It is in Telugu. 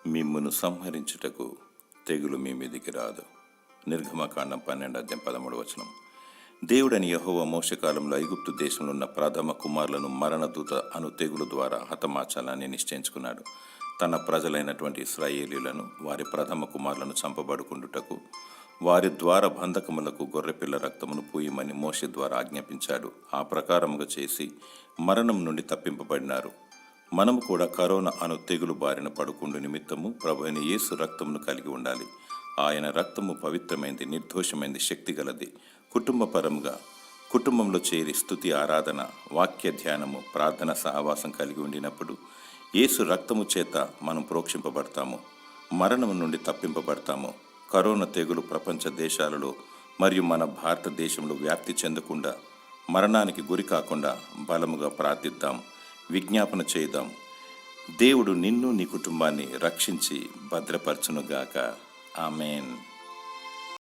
మిమ్మును సంహరించుటకు తెగులు మీ మీదికి రాదు. నిర్గమకాండం 12:13. దేవుడని యెహోవా మోషకాలంలో ఐగుప్తు దేశంలో ఉన్న ప్రథమ కుమారులను మరణదూత అను తెగులు ద్వారా హతమార్చాలని నిశ్చయించుకున్నాడు. తన ప్రజలైనటువంటి ఇశ్రాయేలీయులను వారి ప్రథమ కుమారులను చంపబడుకుండుటకు వారి ద్వారా బంధకములకు గొర్రెపిల్ల రక్తమును పూయమని మోషే ద్వారా ఆజ్ఞాపించాడు. ఆ ప్రకారముగా చేసి మరణం నుండి తప్పింపబడినారు. మనము కూడా కరోనా అను తెగులు బారిన పడుకుండు నిమిత్తము ప్రభువైన యేసు రక్తమును కలిగి ఉండాలి. ఆయన రక్తము పవిత్రమైంది, నిర్దోషమైంది, శక్తిగలది. కుటుంబపరముగా కుటుంబంలో చేరి స్తుతి, ఆరాధన, వాక్య ధ్యానము, ప్రార్థన సహవాసం కలిగి ఉండినప్పుడు యేసు రక్తము చేత మనం ప్రోక్షింపబడతాము, మరణము నుండి తప్పింపబడతాము. కరోనా తెగులు ప్రపంచ దేశాలలో మరియు మన భారతదేశంలో వ్యాప్తి చెందకుండా, మరణానికి గురి కాకుండా బలముగా ప్రార్థిద్దాం, విజ్ఞాపన చేద్దాం. దేవుడు నిన్ను నీ కుటుంబాన్ని రక్షించి భద్రపరచునుగాక. ఆమేన్.